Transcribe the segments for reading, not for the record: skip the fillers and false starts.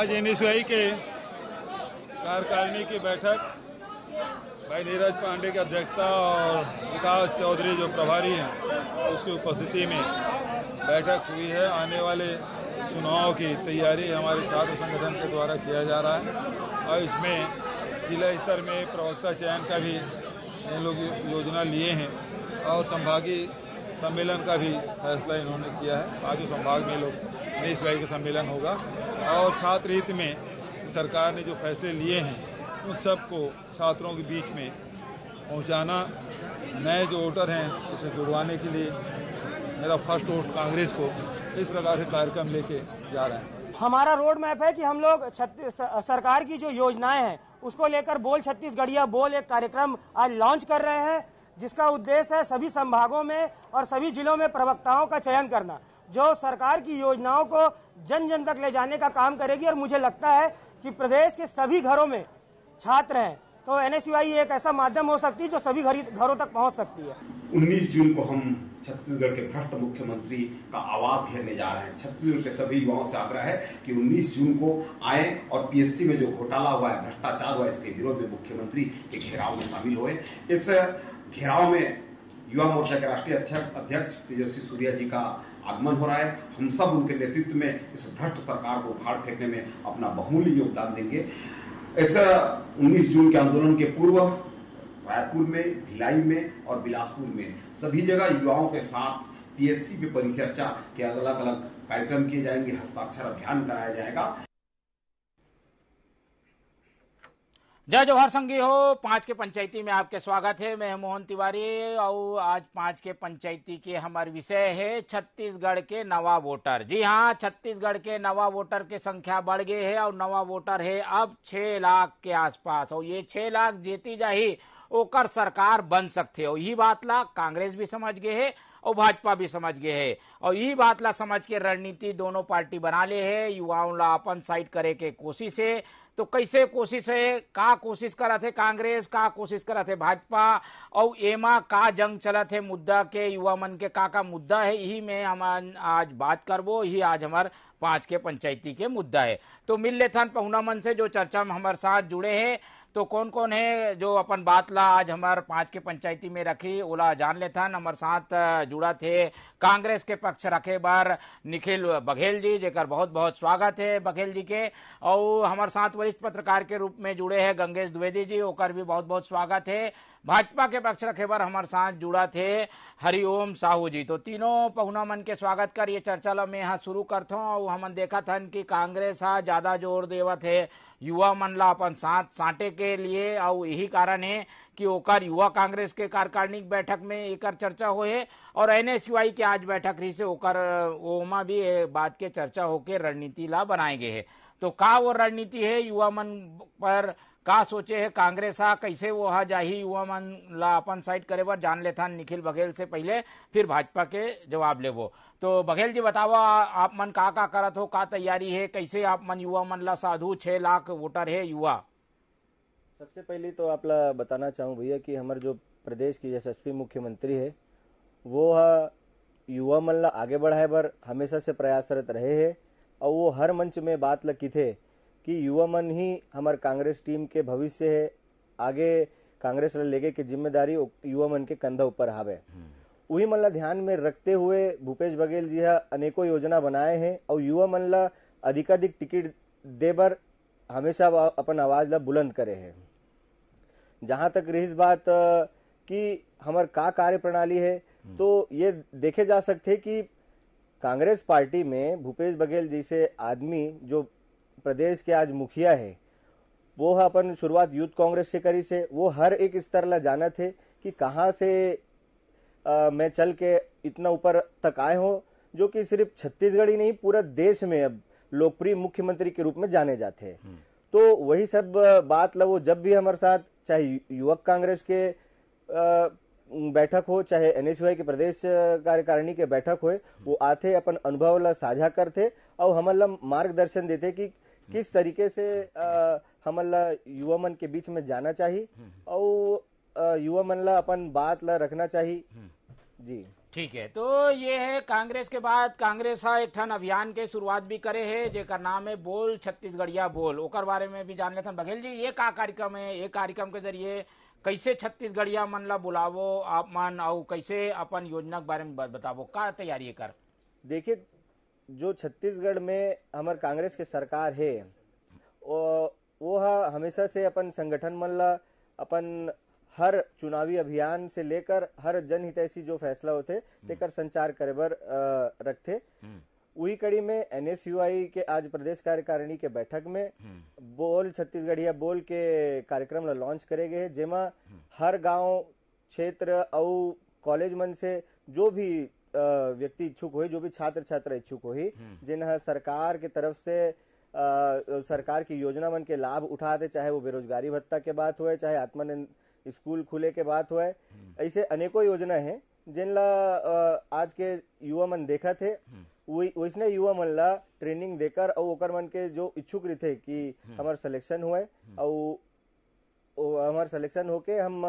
आज एनएसयूआई के कार्यकारिणी की बैठक भाई नीरज पांडे की अध्यक्षता और विकास चौधरी जो प्रभारी हैं उसकी उपस्थिति में बैठक हुई है। आने वाले चुनाव की तैयारी हमारे छात्र संगठन के द्वारा किया जा रहा है और इसमें जिला स्तर में प्रवक्ता चयन का भी इन लोग योजना लिए हैं और संभागीय सम्मेलन का भी फैसला इन्होंने किया है। आज संभाग में लोग एनएसयूआई का सम्मेलन होगा और छात्र हित में सरकार ने जो फैसले लिए हैं उन सबको छात्रों के बीच में पहुंचाना, नए जो वोटर हैं उसे जुड़वाने के लिए मेरा फर्स्ट वोट कांग्रेस को इस प्रकार से कार्यक्रम लेके जा रहे हैं। हमारा रोड मैप है कि हम लोग सरकार की जो योजनाएं हैं उसको लेकर बोल छत्तीसगढ़िया बोल एक कार्यक्रम आज लॉन्च कर रहे हैं, जिसका उद्देश्य है सभी संभागों में और सभी जिलों में प्रवक्ताओं का चयन करना जो सरकार की योजनाओं को जन जन तक ले जाने का काम करेगी। और मुझे लगता है कि प्रदेश के सभी घरों में छात्र हैं तो एनएसयूआई एक ऐसा माध्यम हो सकती है जो सभी घरों तक पहुंच सकती है। 19 जून को हम छत्तीसगढ़ के भ्रष्ट मुख्यमंत्री का आवास घेरने जा रहे हैं। छत्तीसगढ़ के सभी युवाओं से आग्रह है कि 19 जून को आए और पीएससी में जो घोटाला हुआ है, भ्रष्टाचार हुआ है, इसके विरोध में मुख्यमंत्री के घेराव में शामिल हुए। इस घेराव में युवा मोर्चा के राष्ट्रीय अध्यक्ष तेजस्वी सूर्या जी का आगमन हो रहा है। हम सब उनके नेतृत्व में इस भ्रष्ट सरकार को उखाड़ फेंकने में अपना बहुमूल्य योगदान देंगे। इस 19 जून के आंदोलन के पूर्व रायपुर में, भिलाई में और बिलासपुर में सभी जगह युवाओं के साथ पीएससी पे परिचर्चा के अलग अलग कार्यक्रम किए जाएंगे, हस्ताक्षर अभियान कराया जाएगा। जय जवाहर संगी हो। 5 के पंचायती में आपके स्वागत है। मैं मोहन तिवारी और आज 5 के पंचायती के हमारे विषय है छत्तीसगढ़ के नवा वोटर। जी हाँ, छत्तीसगढ़ के नवा वोटर की संख्या बढ़ गई है और नवा वोटर है अब 6 लाख के आसपास और ये 6 लाख जीती जाही ओकर सरकार बन सकते हो। यही बात ला कांग्रेस भी समझ गए है और भाजपा भी समझ गए है और यही बात ला समझ के रणनीति दोनों पार्टी बना ले है। युवाओं ला अपन साइड करे के कोशिश है। तो कैसे कोशिश है, का कोशिश करत है कांग्रेस, का कोशिश करत है भाजपा और एमा का जंग चलत है मुद्दा के, युवा मन के का मुद्दा है, यही में हम आज बात करबो। यही आज हमार 5 के पंचायती के मुद्दा है। तो मिल लेथन पहुना मन से जो चर्चा में हमारे साथ जुड़े हैं। तो कौन कौन है जो अपन बात ला आज हमारे 5 के पंचायती में रखी ओला जान लेथन। हमारे साथ जुड़ा थे कांग्रेस के पक्ष रखे बार निखिल बघेल जी, जेकर बहुत बहुत स्वागत है बघेल जी के। और हमारे साथ वरिष्ठ पत्रकार के रूप में जुड़े हैं गंगेश द्विवेदी जी, ओकर भी बहुत बहुत स्वागत है। भाजपा के पक्ष रखे बार हमारे साथ जुड़ा थे हरिओम साहू जी। तो तीनों पहुना मन के स्वागत कर ये चर्चा ला मैं यहाँ शुरू करता हूँ। और हमन देखा था कि कांग्रेस हा ज्यादा जोर देवत है युवा मन ला अपन साथ साटे के लिए और यही कारण है कि ओकर युवा कांग्रेस के कार्यकारिणी बैठक में एकर चर्चा होए और एनएसयूआई के आज बैठक रही से ओकर ओमा भी बात के चर्चा होके रणनीति ला बनाए गए है। तो का वो रणनीति है युवा मन पर का सोचे है कांग्रेस हा, कैसे वो हा जाही युवा मन ला अपन साइड करे बर जान लेथा निखिल बघेल से पहले, फिर भाजपा के जवाब लेबो। तो बघेल जी बतावा आप मन का करत हो, का तैयारी है, कैसे आप मन युवा मन ला साधु 6 लाख वोटर है युवा। सबसे पहले तो आप ला बताना चाहूँ भैया कि हमारे जो प्रदेश की यशस्वी मुख्यमंत्री है वो युवा मन ला आगे बढ़ाए बर हमेशा से प्रयासरत रहे है और वो हर मंच में बात लगी थे कि युवा मन ही हमारे कांग्रेस टीम के भविष्य है, आगे कांग्रेस ला लेगे की जिम्मेदारी युवा मन के कंधा ऊपर हावे। वही मन ला ध्यान में रखते हुए भूपेश बघेल जी अनेकों योजना बनाए हैं और युवा मन ला अधिकाधिक टिकट दे बर हमेशा अपन आवाज ला बुलंद करे हैं। जहां तक रही बात कि हमार का कार्य प्रणाली है तो ये देखे जा सकते कि कांग्रेस पार्टी में भूपेश बघेल जैसे आदमी जो प्रदेश के आज मुखिया है वो अपन शुरुआत यूथ कांग्रेस से करी से, वो हर एक स्तर ला जाना थे कि कहां से मैं चल के इतना ऊपर तक आए हो, जो कि सिर्फ छत्तीसगढ़ ही नहीं पूरा देश में अब लोकप्रिय मुख्यमंत्री के रूप में जाने जाते हैं। तो वही सब बात ला वो जब भी हमारे साथ चाहे युवक कांग्रेस के बैठक हो चाहे एनएसयूआई के प्रदेश कार्यकारिणी के बैठक हो, वो आते अपन अनुभव ला साझा करते और हमला मार्गदर्शन देते कि किस तरीके से हमला युवा मन के बीच में जाना चाहिए और युवा मन ला अपन बात ला रखना चाहिए। जी ठीक है, तो ये है कांग्रेस के बाद कांग्रेस एक ठन अभियान के शुरुआत भी करे है जेकर नाम है बोल छत्तीसगढ़िया बोल, ओकर बारे में भी जान लेते बघेल जी। ये का कार्यक्रम है, ये कार्यक्रम के जरिए कैसे छत्तीसगढ़िया मन ला बुलावो आप मन और कैसे अपन योजना के बारे में बतावो, का तैयारी कर? देखिए, जो छत्तीसगढ़ में हमार कांग्रेस के सरकार है वो हमेशा से अपन संगठन मन ला अपन हर चुनावी अभियान से लेकर हर जनहितैषी जो फैसला होते तेकर संचार करे बर रखते। वही कड़ी में NSUI के आज प्रदेश कार्यकारिणी के बैठक में बोल छत्तीसगढ़िया बोल के कार्यक्रम ला लॉन्च करे गए, जेमा हर गांव क्षेत्र और कॉलेज मन से जो भी व्यक्ति इच्छुक हो, जो भी छात्र छात्रा इच्छुक हो, जिन्हें सरकार के तरफ से सरकार की योजना मन के लाभ उठाते, चाहे वो बेरोजगारी भत्ता के बात हुए, चाहे आत्मनिर्भर स्कूल खुले के बात हुआ है, ऐसे अनेकों योजना है जिनला आज के युवा मन देखा थे। वैसने युवा मन ला ट्रेनिंग देकर और ओकर मन के जो इच्छुक रहते कि हमार सिलेक्शन हुए और हमार सिलेक्शन होके हम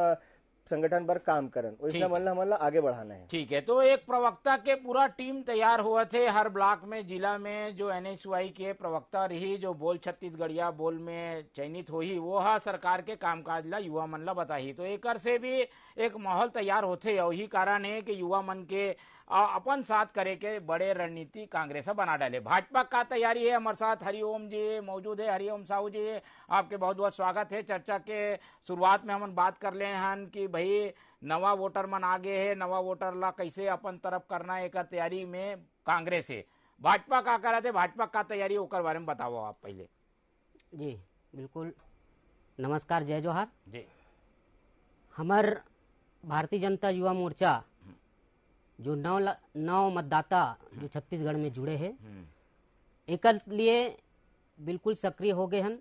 संगठन पर काम करन, वैसा मन ला आगे बढ़ाना है। ठीक है, तो एक प्रवक्ता के पूरा टीम तैयार हुआ थे हर ब्लॉक में, जिला में जो NSUI के प्रवक्ता रही, जो बोल छत्तीसगढ़िया बोल में चयनित हुई, वो सरकार के कामकाज ला युवा मन ला बताही। तो एक से भी एक माहौल तैयार होते, यही कारण है कि युवा मन के अपन साथ करे के बड़े रणनीति कांग्रेस बना डाले। भाजपा का तैयारी है, हमारे साथ हरिओम जी मौजूद है। हरिओम साहू जी, आपके बहुत बहुत स्वागत है। चर्चा के शुरुआत में हम बात कर ले हन कि भाई नवा वोटर मन आगे है, नवा वोटर ला कैसे अपन तरफ करना है, एक तैयारी में कांग्रेस है। भाजपा का कर रहे थे, भाजपा का तैयारी ओकर बारे में बताओ आप पहले। जी बिल्कुल, नमस्कार, जय जोहार जी। हमार भारतीय जनता युवा मोर्चा जो नौ मतदाता जो छत्तीसगढ़ में जुड़े हैं, एक लिए बिल्कुल सक्रिय हो गए हन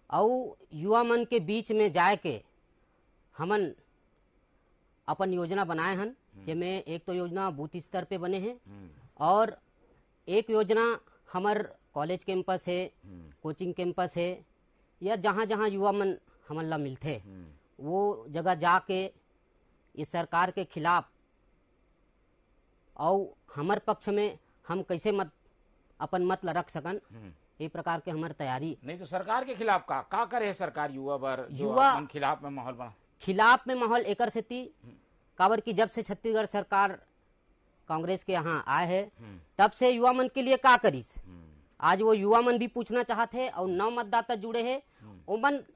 और युवा मन के बीच में जाए के हमन अपन योजना बनाए हन, जिसमें एक तो योजना बूथ स्तर पे बने हैं और एक योजना हमार कॉलेज कैंपस है, कोचिंग कैंपस है, या जहाँ जहाँ युवा मन हमन ला मिलते वो जगह जाके इस सरकार के खिलाफ और हमार पक्ष में हम कैसे अपन मत रख सकन, ये प्रकार के हमार तैयारी। नहीं तो सरकार के खिलाफ का करे सरकार युवा बर, युवा खिलाफ में माहौल बना, खिलाफ में माहौल एकर से थी काबर की जब से छत्तीसगढ़ सरकार कांग्रेस के यहाँ आए है तब से युवा मन के लिए का करीस। आज वो युवा मन भी पूछना चाहते हैं और नौ मतदाता जुड़े हैं,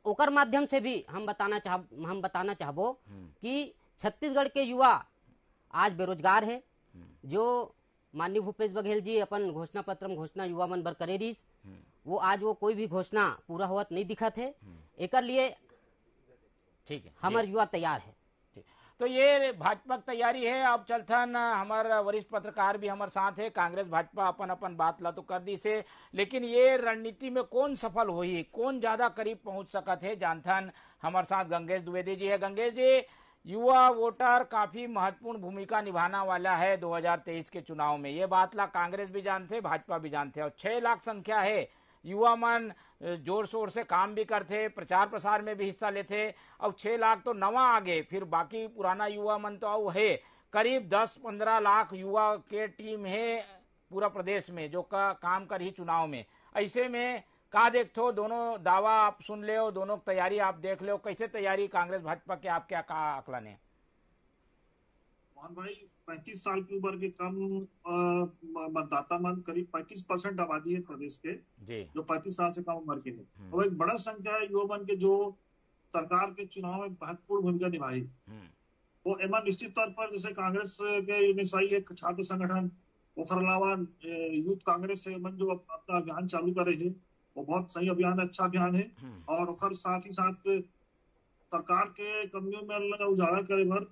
ओकर माध्यम से भी हम बताना चाहबो कि छत्तीसगढ़ के युवा आज बेरोजगार है। जो माननीय भूपेश बघेल जी अपन घोषणा पत्र में घोषणा युवा मन बर करे रहीस, वो आज वो कोई भी घोषणा पूरा हुआ नहीं दिखा थे। एक लिए ठीक है, हमारे युवा तैयार है। तो ये भाजपा की तैयारी है। अब चलथन हमारे वरिष्ठ पत्रकार भी हमारे साथ है। कांग्रेस भाजपा अपन बात ला तो कर दी से, लेकिन ये रणनीति में कौन सफल हुई, कौन ज्यादा करीब पहुंच सकत है, जानथन हमारे साथ गंगेश द्विवेदी जी है। गंगेश जी, युवा वोटर काफी महत्वपूर्ण भूमिका निभाना वाला है 2023 के चुनाव में, ये बात ला कांग्रेस भी जानते, भाजपा भी जानते, और 6 लाख संख्या है। युवा मन जोर शोर से काम भी करते, प्रचार प्रसार में भी हिस्सा लेते। अब 6 लाख तो नवा आगे, फिर बाकी पुराना युवा मन तो है। करीब 10-15 लाख युवा के टीम है पूरा प्रदेश में जो काम कर ही चुनाव में। ऐसे में का देखो, दोनों दावा आप सुन ले, दोनों तैयारी आप देख लो, कैसे तैयारी कांग्रेस भाजपा के आप क्या कहा आकलन है? मोहन भाई, 35 साल की उम्र के कम मतदाता मन करीब 35% आबादी है प्रदेश के जी, जो 35 साल से कम उम्र के हैं, और एक बड़ा संख्या है युवा मन के जो सरकार के चुनाव में महत्वपूर्ण भूमिका निभाई। वो एमन निश्चित तौर पर जैसे कांग्रेस के NSUI एक छात्र संगठन, और अलावा यूथ कांग्रेस है मन जो अपना अभियान चालू कर रहे हैं, वो बहुत सही अभियान है, अच्छा अभियान है। और साथ ही साथ सरकार के कमियों में उजागर करे भर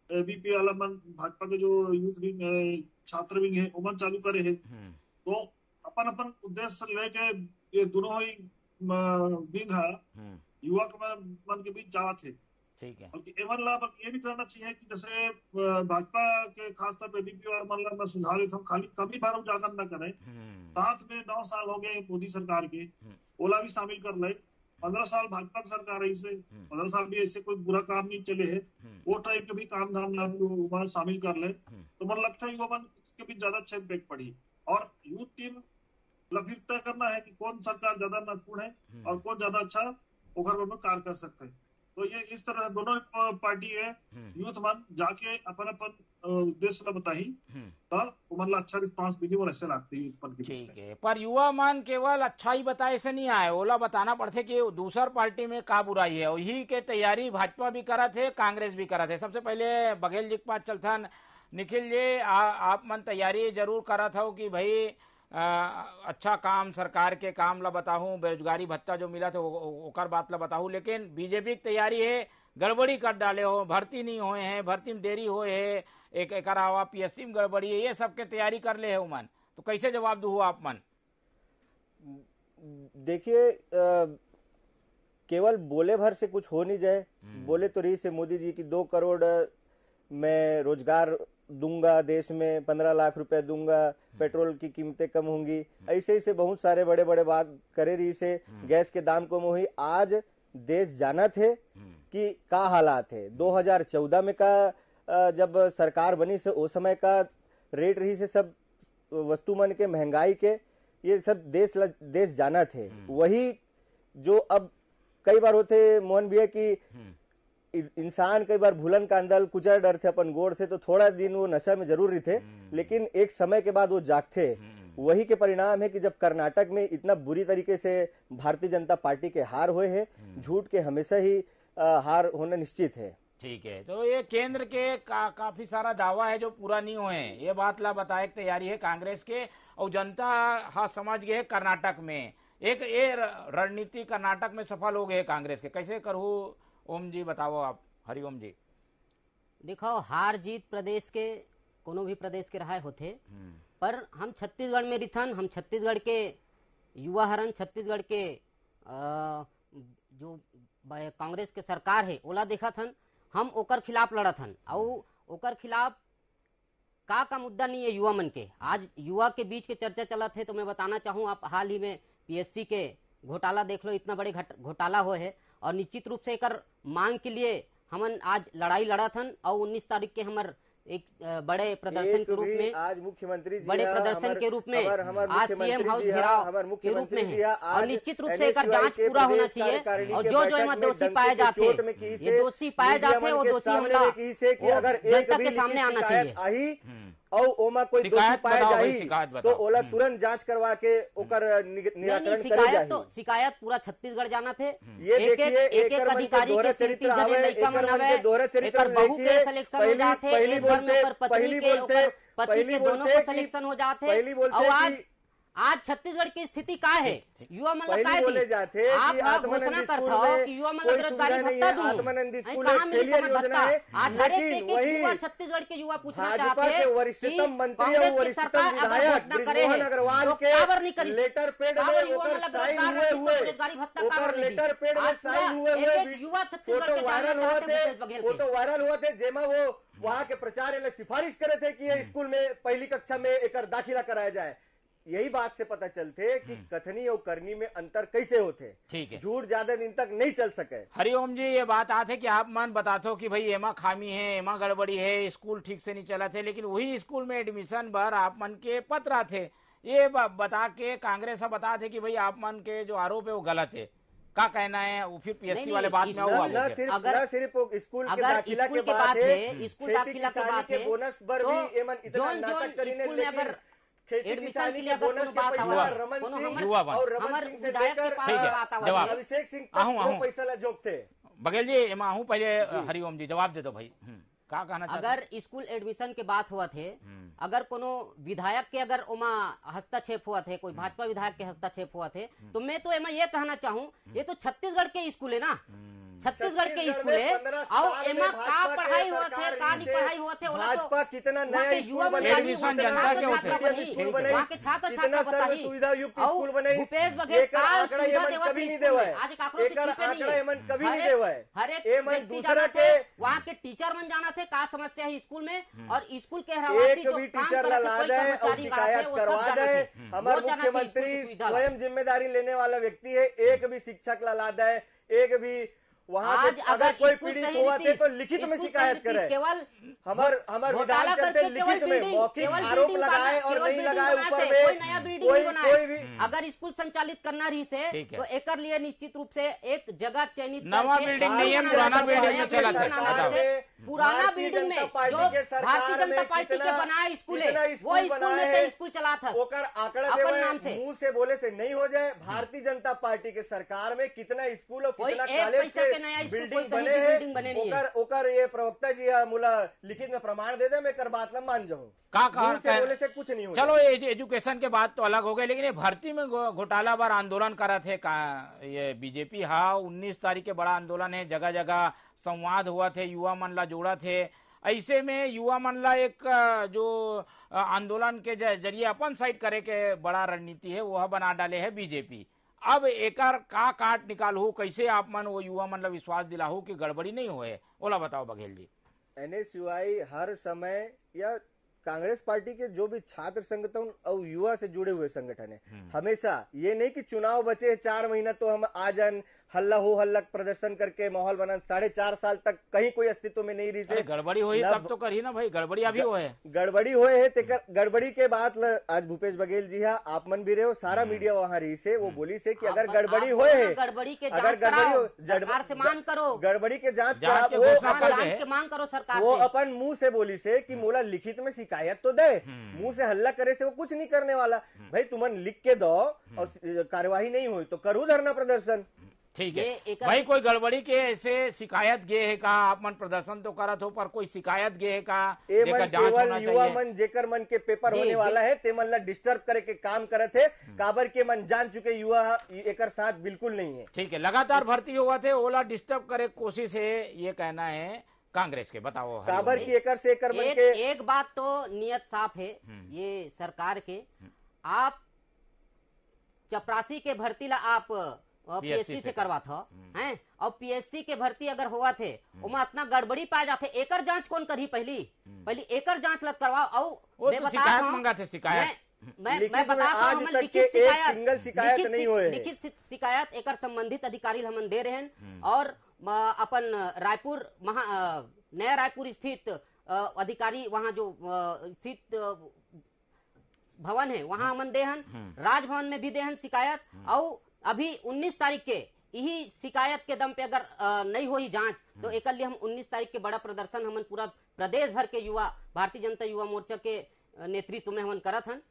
बीपी वाला मन भाजपा के जो यूथ विंग छात्र विंग है उमन चालू करे है। तो अपन उद्देश्य लेके ये दोनों ही विंग है युवा के मन के बीच जावत है। ठीक है, और एमन ला ये भी करना चाहिए कि जैसे भाजपा के खासतौर पर बीपी और मन ला मैं सुझाव देता हूँ, खाली कभी बार उजागर न करें। साथ में 9 साल हो गए मोदी सरकार के, ओला भी शामिल कर ले 15 साल भाजपा की सरकार रही से 15 साल भी ऐसे कोई बुरा काम नहीं चले है, वो टाइप के भी काम धाम ना शामिल कर ले तो मन लगता है युवा मन के भी ज्यादा अच्छा इम्पैक्ट पड़ी। और यूथ टीम फिर तय करना है कि कौन सरकार ज्यादा महत्वपूर्ण है और कौन ज्यादा अच्छा ओखर में कार्य कर सकते हैं। तो ये इस तरह दोनों पार्टी है यूथ मन जाके अपन उद्देश्य बताई तो मतलब अच्छा रिस्पांस मिली और ऐसे लगती है। ठीक है, पर युवा मन केवल अच्छा ही बताए से नहीं आए, ओला बताना पड़ते कि दूसर पार्टी में का बुराई है। वही के तैयारी भाजपा भी करा थे, कांग्रेस भी करा थे। सबसे पहले बघेल जी के पास चलथन। निखिल जी, आप मन तैयारी जरूर करा था कि भाई अच्छा काम सरकार के काम ला बताऊं, बेरोजगारी भत्ता जो मिला था ओकर बात ला बताऊं, लेकिन बीजेपी की तैयारी है गड़बड़ी कर डाले हो, भर्ती नहीं हुए हैं, भर्ती में देरी हुए है, एक अलावा पीएससी में गड़बड़ी है, ये सब के तैयारी कर ले है मन, तो कैसे जवाब दू आप मन? देखिए, केवल बोले भर से कुछ हो नहीं जाए। बोले तो रही से मोदी जी की 2 करोड़ मैं रोजगार दूंगा, देश में 15 लाख रुपए दूंगा, पेट्रोल की कीमतें कम होंगी, ऐसे ऐसे बहुत सारे बड़े बड़े बात करे रही से, गैस के दाम कम हुई। आज देश जाना थे कि का हालात है। 2014 में का जब सरकार बनी से उस समय का रेट रही से सब वस्तु मन के महंगाई के ये सब देश जाना थे। वही जो अब कई बार होते मोहन भैया की इंसान कई बार भूलन का अंदर कुचल डर थे अपन गोड़ से, तो थोड़ा दिन वो नशा में जरूर थे, लेकिन एक समय के बाद वो जागते। वही के परिणाम है कि जब कर्नाटक में इतना बुरी तरीके से भारतीय जनता पार्टी के हार हुए हैं, झूठ के हमेशा ही हार होना निश्चित है। ठीक है, तो ये केंद्र के काफी सारा दावा है जो पूरा नहीं हुए हैं, ये बात ला बताए तैयारी है कांग्रेस के, और जनता हाँ समझ गए है कर्नाटक में एक ये रणनीति कर्नाटक में सफल हो गए कांग्रेस के। कैसे करूँ ओम जी, बताओ आप। हरिओम जी, देखो, हार जीत प्रदेश के कोनो भी प्रदेश के रहा होते, पर हम छत्तीसगढ़ में रिथन, हम छत्तीसगढ़ के युवा हरन, छत्तीसगढ़ के जो कांग्रेस के सरकार है ओला देखा थन, हम ओकर खिलाफ लड़ा थन, और ओकर खिलाफ का मुद्दा नहीं है युवा मन के। आज युवा के बीच के चर्चा चला थे, तो मैं बताना चाहूँ, आप हाल ही में पीएससी के घोटाला देख लो, इतना बड़े घोटाला हो है, और निश्चित रूप से एक मांग के लिए हमन आज लड़ाई लड़ा थन, और 19 तारीख के हमर एक बड़े प्रदर्शन के रूप में, आज मुख्यमंत्री जी बड़े प्रदर्शन के रूप में, आज सीएम हाउस घेराव के रूप में है, और निश्चित रूप से एक जांच पूरा होना चाहिए, और जो इनमें दोषी पाए जाते, ये दोषी पाए जाते, वो दोषी जनता के सामने आना चाहिए, और ओमा कोई दोषी पाया जाही तो ओला तुरंत जांच करवा के ओकर निराकरण करे जाही। तो शिकायत पूरा छत्तीसगढ़ जाना थे। ये देखिए, एक अधिकारी के चरित्र आवे, एक दोहरा चरित्र देखिए, पहली बोलते सिलेक्शन हो जाते, आज छत्तीसगढ़ की स्थिति का है, युवा मन बोले जाते आप घोषणा करता हो कि युवा मन बेरोजगारी भत्ता दूं, कहाँ मिली भत्ता? आज हर एक युवा छत्तीसगढ़ के युवा पूछना चाहते हैं कि वरिष्ठतम मंत्री और वरिष्ठतम विधायक ब्रिजमोहन अग्रवाल के लेटर पेड में बेरोजगारी भत्ता काबर लेटर पेड में साइन हुए युवा छत्तीसगढ़ के फोटो वायरल हुए थे, जेमा वो वहाँ के प्रचार सिफारिश करे थे कि ये स्कूल में पहली कक्षा में एक दाखिला कराया जाए। यही बात से पता चलते कि कथनी और करनी में अंतर कैसे होते। ठीक है, झूठ ज्यादा दिन तक नहीं चल सके। हरिओम जी, ये बात आते कि आप मन बताते हो कि भाई एमा खामी है, एमा गड़बड़ी है, स्कूल ठीक से नहीं चला थे, लेकिन वही स्कूल में एडमिशन भर आप मन के पत्र थे, ये बता के कांग्रेस बता थे कि भाई आप मन के जो आरोप है वो गलत है। क्या कहना है? वो फिर पीएससी वाले बात में हुआ, न सिर्फ स्कूल के दाखिला के बाद है, स्कूल दाखिला के बाद है, बोनस पर भी एमन इतना नाटक करीने, लेकिन खेती किसानी के बोनस के पैसा रमन सिंह और रमन सिंह से लेकर अभिषेक सिंह तक पैसा ला जोगते। बघेल जी, एमा आहू पहले हरिओम जी जवाब दे दो भाई, का कहना चाहते? अगर स्कूल एडमिशन के बात हुआ थे, अगर कोनो विधायक के अगर ओमा हस्तक्षेप हुआ थे, कोई भाजपा विधायक के हस्तक्षेप हुआ थे, तो मैं तो एमा ये कहना चाहूँ, ये तो छत्तीसगढ़ के स्कूल है ना, छत्तीसगढ़ के स्कूल है और एमा का पढ़ाई हुआ थे का नहीं पढ़ाई हुआ थे भाजपा कितना नया युवा एडमिशन जनता के वहाँ के छात्र छात्रा बताई सुविधा युक्त स्कूल बने भूपेश बघेल आंकड़ा एमन कभी नहीं देवा है, आज एक आंकड़ा एमन कभी नहीं देवा है, हर एक एमन दूसरा के वहाँ के टीचर मन जाना थे का समस्या है स्कूल में और स्कूल के एक भी टीचर ला जाए और शिकायत करवा जाए। हमारे मुख्यमंत्री स्वयं जिम्मेदारी लेने वाला व्यक्ति है, एक भी शिक्षक ला जाए, एक भी वहाँ से अगर कोई पीड़ित हुआ थे तो लिखित में शिकायत करे। केवल हमारे विधान चलते लिखित में मौखिक आरोप लगाए और नहीं लगाए ऊपर में कोई नया बिल्डिंग कोई भी अगर स्कूल संचालित करना रही से तो एक लिए निश्चित रूप से एक जगह चयनित नवा बिल्डिंग नहीं है, पुराना बिल्डिंग में चला था। पुराना बिल्डिंग में जो भारतीय जनता पार्टी के बनाया स्कूल है वो स्कूल में स्कूल चला था आंकड़ा नाम से मुंह से बोले से नहीं हो जाए। भारतीय जनता पार्टी के सरकार में कितना स्कूल और कितना कॉलेज बिल्डिंग बने हैं ओकर ये प्रवक्ता जी मुला लिखित में प्रमाण दे दे, मैं कर बात न मान जाऊँ का से बोले से कुछ नहीं हो। चलो एजुकेशन के बात तो अलग हो गए, लेकिन ये भर्ती में घोटाला बार आंदोलन करा थे ये बीजेपी। हाँ 19 तारीख के बड़ा आंदोलन है, जगह जगह संवाद हुआ थे, युवा मन ला जोड़ा थे। ऐसे में युवा मन ला एक जो आंदोलन के जरिए अपन साइड करे के बड़ा रणनीति है वह बना डाले है बीजेपी। अब एकर का काट निकालू, कैसे आप मन वो युवा मन ला विश्वास दिलाहू कि गड़बड़ी नहीं होए, ओला बताओ बघेल जी। एनएसयूआई हर समय या कांग्रेस पार्टी के जो भी छात्र संगठन और युवा से जुड़े हुए संगठन है, हमेशा ये नहीं कि चुनाव बचे 4 महीना तो हम आ जान हल्ला हो हल्ला प्रदर्शन करके माहौल बना। 4.5 साल तक कहीं कोई अस्तित्व में नहीं रही से गड़बड़ी हुई तब तो करी ना भाई, गड़बड़ी अभी हुए है, गड़बड़ी हुए है तेकर गड़बड़ी के बाद आज भूपेश बघेल जी हा आप मन भी रहे हो, सारा मीडिया वहाँ रही से वो बोली से कि अगर गड़बड़ी हुए है, गड़बड़ी के अगर सरकार से मांग करो, गड़बड़ी के जांच के मांग करो सरकार वो अपन मुंह से बोली से कि मोला लिखित में शिकायत तो दे, मुंह से हल्ला करे से वो कुछ नहीं करने वाला। भाई तुमन लिख के दो और कार्यवाही नहीं हुई तो करूँ धरना प्रदर्शन। ठीक है भाई, कोई गड़बड़ी के ऐसे शिकायत गे है का, आप मन प्रदर्शन तो करत हो पर कोई शिकायत गे है का, जेकर जांच होना चाहिए। युवा मन जेकर मन के पेपर होने वाला है ते मन ला डिस्टर्ब करे के काम करत है, काबर के मन जान चुके युवा एकर साथ बिल्कुल नहीं है। ठीक है, लगातार भर्ती हुआ थे ओला डिस्टर्ब करे कोशिश है, ये कहना है कांग्रेस के। बताओ काबर की एकर से एकर मन के एक बात तो नियत साफ है ये सरकार के, आप चपरासी के भर्ती ला आप पीएससी से करवात हो हैं और पीएससी के भर्ती अगर हुआ थे उमा इतना गड़बड़ी पाए जाते, एकर जांच कौन करी पहली एकर जांच लत करवाओ। और शिकायत मंगा थे, शिकायत मैं बता आज तक के एक सिंगल शिकायत नहीं हुए, लिखित शिकायत एकर संबंधित अधिकारी हमन दे रहे हैं और अपन रायपुर नया रायपुर स्थित अधिकारी वहाँ जो स्थित भवन है वहाँ हमन देहन, राजभवन में भी देहन शिकायत। और अभी 19 तारीख के यही शिकायत के दम पे अगर नहीं हुई जांच तो एक लिए हम 19 तारीख के बड़ा प्रदर्शन हमन पूरा प्रदेश भर के युवा भारतीय जनता युवा मोर्चा के नेतृत्व में हमन करत हन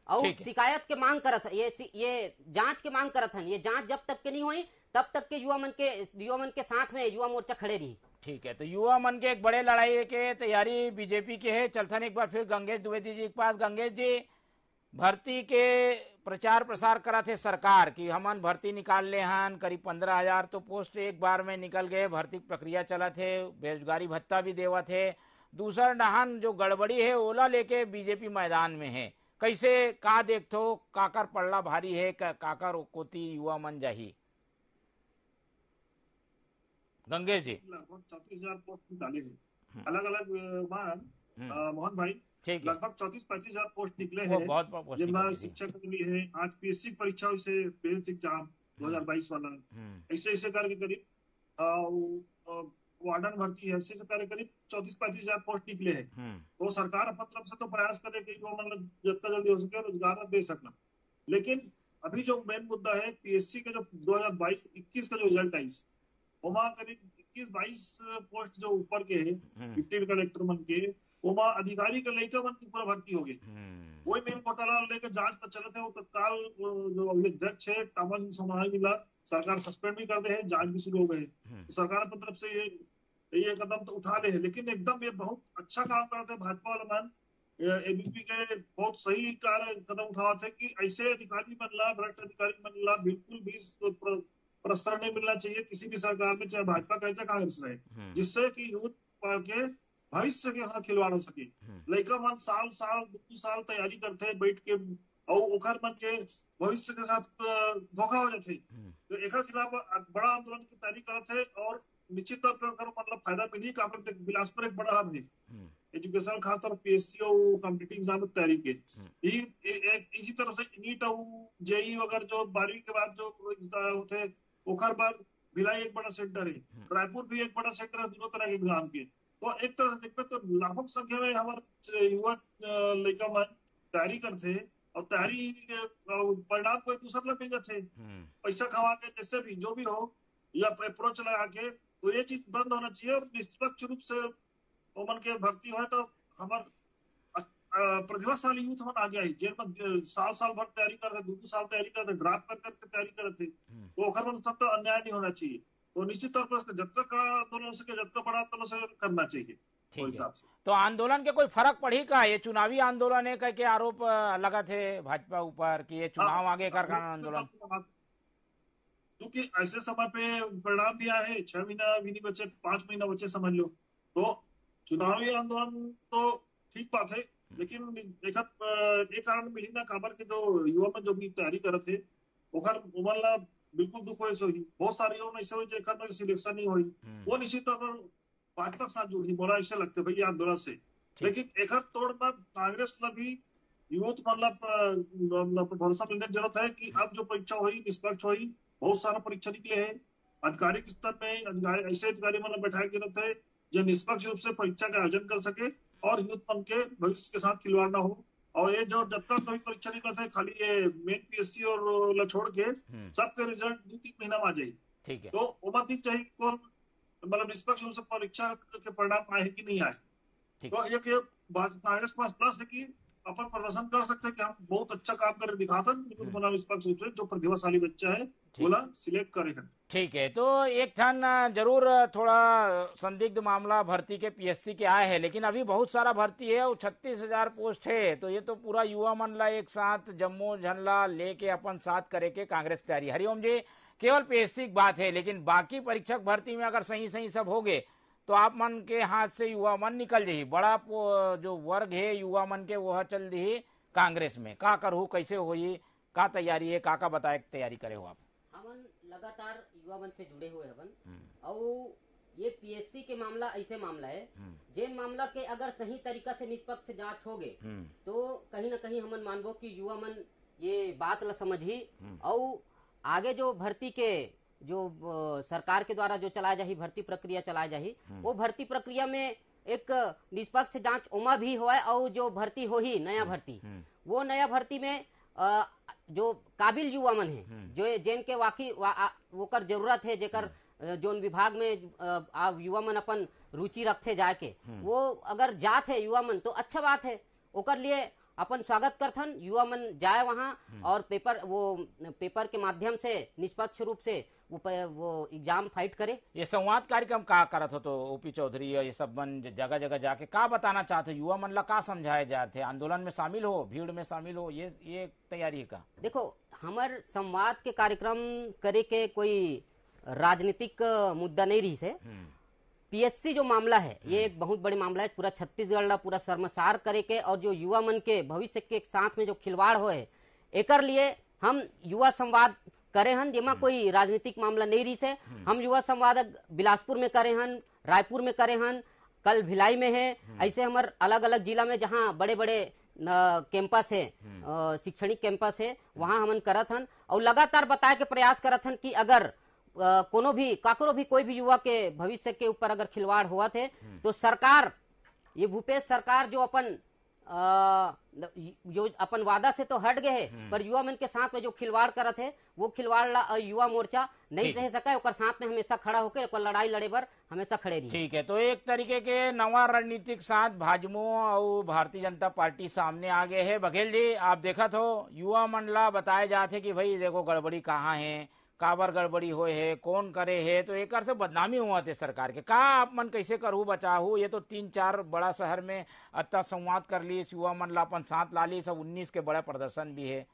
और शिकायत के मांग करत हन, ये जांच के मांग करत हन। ये जांच जब तक के नहीं हुई तब तक के युवा मन के साथ में युवा मोर्चा खड़े रही। ठीक है, तो युवा मन के एक बड़े लड़ाई के तैयारी बीजेपी के है। चलथन एक बार फिर गंगेश द्विवेदी जी के पास। गंगेश जी, भर्ती के प्रचार प्रसार करा थे सरकार की हमन भर्ती निकाल ले हन, करीब 15,000 तो पोस्ट एक बार में निकल गए, भर्ती प्रक्रिया चला थे, बेरोजगारी भत्ता भी देवा थे। दूसरा नहन जो गड़बड़ी है ओला लेके बीजेपी मैदान में है, कैसे का देखो काकर पड़ला भारी है, काकर कोती युवा मन जाही। गंगेश जी, लगभग 34,000 पोस्ट निकाले हैं अलग अलग मोहन भाई, लगभग 34-35,000 पोस्ट निकले हैं जिनमें शिक्षक के लिए है। आज पीएससी परीक्षा से पेरेंट्स एग्जाम 2022 वाला ऐसे ऐसे करके करीब वार्डन भर्ती है, ऐसे करके करीब 34-35,000 पोस्ट निकले हैं। तो सरकार अपनी तरफ से तो प्रयास करे कि मतलब जितना जल्दी हो सके रोजगार दे सकना। लेकिन अभी जो मेन मुद्दा है पीएससी के जो 2022-21 का जो रिजल्ट आई वहाँ करीब 21-22 पोस्ट जो ऊपर के है डिप्टी कलेक्टर मन के वहाँ अधिकारी के लेकर मन की पूरा भर्ती हो गई। वही मेन घोटाला लेकर जांच पर चले थे, वो तत्काल जो अध्यक्ष है टामा सिंह सोमानी जिला सरकार सस्पेंड भी कर दे है, जांच भी शुरू हो गए। तो सरकार की तरफ से ये कदम तो उठा ले है, लेकिन एकदम ये बहुत अच्छा काम करते हैं भाजपा वाला मन एबीपी के बहुत सही कदम उठावा थे कि ऐसे अधिकारी बनला भ्रष्ट अधिकारी बनला बिल्कुल भी प्रसारण नहीं मिलना चाहिए किसी भी सरकार में, चाहे भाजपा का चाहे कांग्रेस रहे, जिससे कि यूथ के भविष्य के साथ खिलवाड़ हो सके। लड़का मन साल 2 साल तैयारी करते बैठ के और ओखर मन के भविष्य के साथ धोखा हो जाते, तो एक खिलाफ बड़ा आंदोलन की तैयारी करते और निश्चित तौर पर मतलब फायदा मिली। काबर बिलासपुर एक बड़ा हब है एजुकेशन खातर, पीएससी और कॉम्पिटिटिव एग्जाम की तैयारी के। इसी तरह से नीट और जेई वगैरह जो 12वीं के बाद जो होते ओखर बार भिलाई एक बड़ा सेंटर है, रायपुर भी एक बड़ा सेंटर है दोनों तरह के एग्जाम के। तो एक तरह से देखते तो लाखों की संख्या में हमारे युवा लड़का मन तैयारी करते और तैयारी परिणाम कोई दूसरा लग मिल जाते, पैसा खवा के जैसे भी जो भी हो या अप्रोच लगा के। तो ये चीज बंद होना चाहिए और निष्पक्ष रूप से ओमन के भर्ती हो तो हमार प्रतिभाशाली यूथ मन आगे आई, जेन साल भर तैयारी करते, 2 साल तैयारी करते, ड्रॉप कर तैयारी करते, तो ओखर मन सब तो अन्याय नहीं होना चाहिए। तो निश्चित तौर पर जितना कड़ा आंदोलन हो सके, जितना बड़ा आंदोलन से करना चाहिए। ठीक है, तो आंदोलन के कोई फर्क पड़ी का? ये चुनावी आंदोलन है कह के आरोप लगा थे भाजपा ऊपर कि ये चुनाव आगे कर आंदोलन, क्योंकि ऐसे समय पे परिणाम भी आए हैं, 6 महीना भी नहीं बचे, 5 महीना बचे समझ लो। तो चुनावी आंदोलन तो ठीक बात है, लेकिन एक कारण मिली ना काबर के जो युवा में जो भी तैयारी करे थे ओखर उमर ला बिल्कुल दुख हो ही। बहुत सारे युवा ऐसे हुई जेकर में सिलेक्शन नहीं हुई, वो निश्चित तौर पर भाजपा के साथ जुड़ी, बोला ऐसे लगते भैया आंदोलन से। लेकिन एक तोड़ में कांग्रेस ला भी यूथ मतलब भरोसा मिलने की जरूरत है कि अब जो परीक्षा हुई निष्पक्ष हुई। बहुत सारा परीक्षा निकले हैं आधिकारिक स्तर में, अधिकारी ऐसे अधिकारी मतलब बैठाए की जरूरत है जो निष्पक्ष रूप से परीक्षा का आयोजन कर सके और यूथ मन के भविष्य के साथ खिलवाड़ ना हो। और ये जो जब तक कभी परीक्षा निकला था खाली ये मेन पीएससी और छोड़ के सबके रिजल्ट 2-3 महीना में आ जाए। ठीक है, तो उम्र दिन चाहिए कौन मतलब निष्पक्ष रूप से परीक्षा के परिणाम आए कि नहीं आए। तो ये कांग्रेस के पास प्लस है कि अपन प्रदर्शन कर सकते हैं कि हम बहुत अच्छा काम कर दिखाते हैं, निष्पक्ष रूप से जो प्रतिभाशाली बच्चा है बोला सिलेक्ट करेगा। ठीक है, तो एक ठन जरूर थोड़ा संदिग्ध मामला भर्ती के पीएससी के आए हैं, लेकिन अभी बहुत सारा भर्ती है और 36,000 पोस्ट है। तो ये तो पूरा युवा मन ला एक साथ जम्मू झंडा लेके अपन साथ करे के कांग्रेस तैयारी। हरिओम जी, केवल पीएससी की बात है, लेकिन बाकी परीक्षक भर्ती में अगर सही सही सब हो गए तो आप मन के हाथ से युवा मन निकल जाये। बड़ा जो वर्ग है युवा मन के वह चल दी कांग्रेस में। का करू, कैसे होई, का तैयारी है, का बताए तैयारी करे हो आप? हमन लगातार युवा मन से जुड़े हुए हवन और ये पीएससी के मामला ऐसे मामला है जेन मामला के अगर सही तरीका से निष्पक्ष जांच हो गए तो कहीं ना कहीं हमन मानबो कि युवा मन ये बात ला समझी और आगे जो भर्ती के जो सरकार के द्वारा जो चलाया जाही भर्ती प्रक्रिया चलाया जाही वो भर्ती प्रक्रिया में एक निष्पक्ष जांच उमा भी हो और जो भर्ती हो ही नया भर्ती वो नया भर्ती में जो काबिल युवा मन है जो जेन के वाकई वोकर जरूरत है जेकर जोन विभाग में युवा मन अपन रुचि रखते जाके वो अगर जात है युवा मन तो अच्छा बात है, ओकर लिए अपन स्वागत करथन। युवा मन जाए वहाँ और पेपर के माध्यम से निष्पक्ष रूप से वो एग्जाम फाइट करे। ये संवाद कार्यक्रम का करत हो तो ओपी चौधरी ये सब मन जगह जगह जाके का बताना चाहते युवा मन ला, का समझाए जाते, आंदोलन में शामिल हो, भीड़ में शामिल हो, ये तैयारी का? देखो, हमार संवाद के कार्यक्रम करे के कोई राजनीतिक मुद्दा नहीं रही से। पीएससी जो मामला है ये एक बहुत बड़ी मामला है, पूरा छत्तीसगढ़ ला पूरा शर्मसार करे के और जो युवा मन के भविष्य के साथ में जो खिलवाड़ हो है एकर लिए हम युवा संवाद करे हन, जेमा कोई राजनीतिक मामला नहीं रही से। हम युवा संवाद बिलासपुर में करे हन, रायपुर में करे हन, कल भिलाई में है, ऐसे हमारे अलग अलग जिला में जहाँ बड़े बड़े कैंपस है, शैक्षणिक कैंपस है, वहाँ हमन करत हन और लगातार बताए के प्रयास करत हन कि अगर कोनो भी काकरो भी कोई भी युवा के भविष्य के ऊपर अगर खिलवाड़ हुआ थे तो सरकार, ये भूपेश सरकार जो अपन वादा से तो हट गए है पर युवा मन के साथ में जो खिलवाड़ करत है वो खिलवाड़ युवा मोर्चा नहीं सह सका, और साथ में हमेशा खड़ा होकर लड़ाई लड़े बर हमेशा खड़े रही। ठीक है, तो एक तरीके के नवा रणनीतिक साथ भाजपा और भारतीय जनता पार्टी सामने आ गए है। बघेल जी, आप देखा तो युवा मंडला बताए जाते कि भाई देखो गड़बड़ी कहाँ है, काबर गड़बड़ी होए है, कौन करे है, तो एक से बदनामी हुआ थे सरकार के। का आप मन कैसे करू बचाहू? ये तो 3-4 बड़ा शहर में अत्ता संवाद कर ली, युवा मन ला अपन साथ ला ली, सब 19 के बड़ा प्रदर्शन भी है।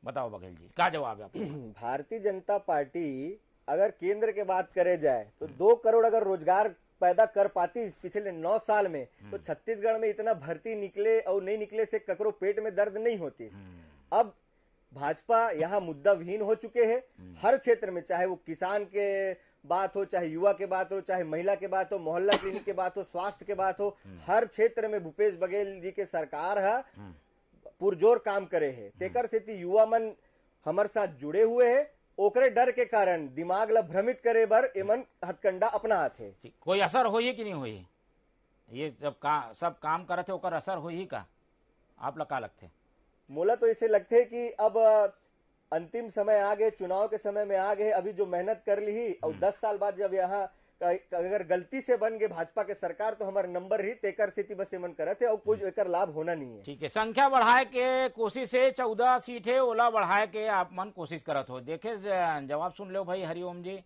बताओ बघेल जी, क्या जवाब है आपका? भारतीय जनता पार्टी अगर केंद्र के बात करे जाए तो 2 करोड़ अगर रोजगार पैदा कर पाती पिछले 9 साल में, तो छत्तीसगढ़ में इतना भर्ती निकले और नहीं निकले से ककरो पेट में दर्द नहीं होती। अब भाजपा यहाँ मुद्दा विहीन हो चुके हैं हर क्षेत्र में, चाहे वो किसान के बात हो, चाहे युवा के बात हो, चाहे महिला के बात हो, मोहल्ला क्लिनिक के बात हो, स्वास्थ्य के बात हो, हर क्षेत्र में भूपेश बघेल जी के सरकार है पुरजोर काम करे है। तेकर से युवा मन हमारे साथ जुड़े हुए हैं, ओकरे डर के कारण दिमाग ला भ्रमित करे बर एमन हथकंडा अपना थे। कोई असर होई कि नहीं होई? ये जब सब काम करे थे ओकर असर होई का? आप लोग का लगते? मोला तो इसे लगते है कि अब अंतिम समय आ गए, चुनाव के समय में आ गए, अभी जो मेहनत कर ली और 10 साल बाद जब यहाँ अगर गलती से बन गए भाजपा के सरकार तो हमारे नंबर ही तेकर स्थिति बस मन करे थे और कुछ एकर लाभ होना नहीं है। ठीक है, संख्या बढ़ाए के कोशिश है, 14 सीट है, ओला बढ़ाए के आप मन कोशिश करत हो। देखे जवाब सुन लो भाई हरिओम जी,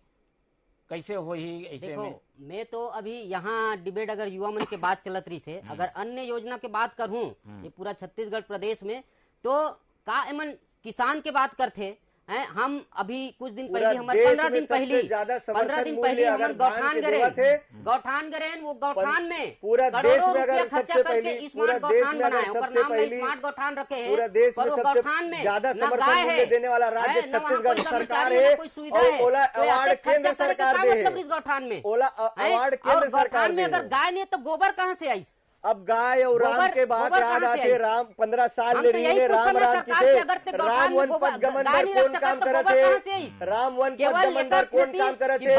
कैसे हो ही ऐसे देखो, में? मैं तो अभी यहाँ डिबेट अगर युवा मन के बात चलत रही से अगर अन्य योजना के बात करूँ ये पूरा छत्तीसगढ़ प्रदेश में, तो का एमन किसान के बात करते हैं। हम अभी कुछ दिन पहले हमारे 15 दिन पहले हम गौठान गए, वो गौठान में पूरा देश में अगर सबसे पहले पूरा देश में अगर सबसे पहले स्मार्ट गौठान रखे हैं, पूरा देश में सबसे ज्यादा समर्थन मूल्य देने वाला राज्य छत्तीसगढ़ सरकार है और ओला अवार्ड केंद्र सरकार दे है। इस गौठान में ओला अवार्ड केंद्र सरकार में अगर गाय नहीं तो गोबर कहाँ से आई? अब गाय और राम के बाद याद आते राम 15 साल ले रही है राम की से राम वन पद गमन पर कौन काम करे थे? राम वन पद गमन पर कौन काम करे थे?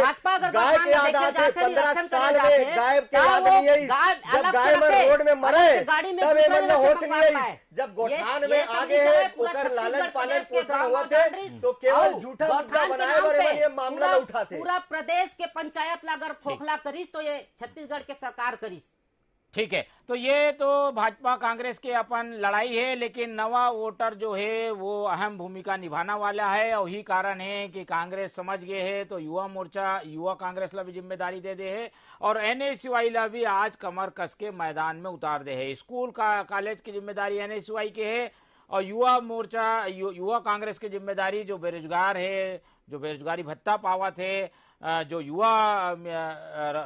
गाय के याद आते 15 साल में गाय के याद नहीं आई। जब गाय में रोड में मरे तब एमन होश नहीं आई। जब गौठान में आगे है ओकर लालन पालन पोषण हुआ थे तो केवल झूठा मुद्दा बनाए और एमन ये मामला उठाते। पूरा प्रदेश के पंचायत ला अगर खोखला करीस तो ये छत्तीसगढ़ के सरकार करीस। ठीक है, तो ये तो भाजपा कांग्रेस के अपन लड़ाई है, लेकिन नवा वोटर जो है वो अहम भूमिका निभाना वाला है और यही कारण है कि कांग्रेस समझ गए है तो युवा मोर्चा युवा कांग्रेस ला भी जिम्मेदारी दे दे है और NSUI ला भी आज कमर कस के मैदान में उतार दे है। स्कूल का कॉलेज की जिम्मेदारी NSUI के है और युवा मोर्चा युवा कांग्रेस की जिम्मेदारी जो बेरोजगार है, जो बेरोजगारी भत्ता पावा थे, जो युवा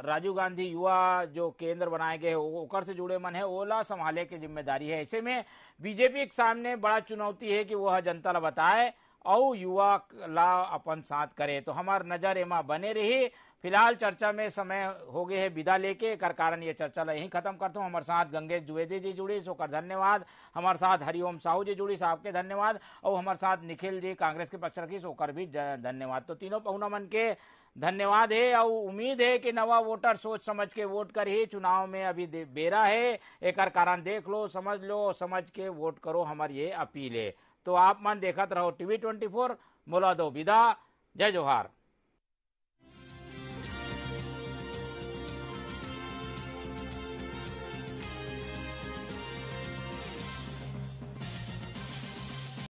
राजीव गांधी युवा जो केंद्र बनाए गए ओकर से जुड़े मन है ओला संभाले की जिम्मेदारी है। ऐसे में बीजेपी के सामने बड़ा चुनौती है कि वह जनता ला बताए और युवा ला अपन साथ करे। तो हमार नजर एमा बने रही। फिलहाल चर्चा में समय हो गए है विदा लेके, कर कारण ये चर्चा ला यहीं खत्म करता हूँ। हमारे साथ गंगेश द्विवेदी जी जुड़ी सोकर धन्यवाद, हमारे साथ हरिओम साहू जी जुड़ी साहब के धन्यवाद और हमारे साथ निखिल जी कांग्रेस के पक्ष रखी सोकर भी धन्यवाद। तो तीनों पहुना मन के धन्यवाद है और उम्मीद है कि नवा वोटर सोच समझ के वोट कर ही चुनाव में अभी बेरा है। एक कारण देख लो, समझ लो, समझ के वोट करो, हमारी ये अपील है। तो आप मन देखत रहो TV 24। मोला दो विदा, जय जोहार।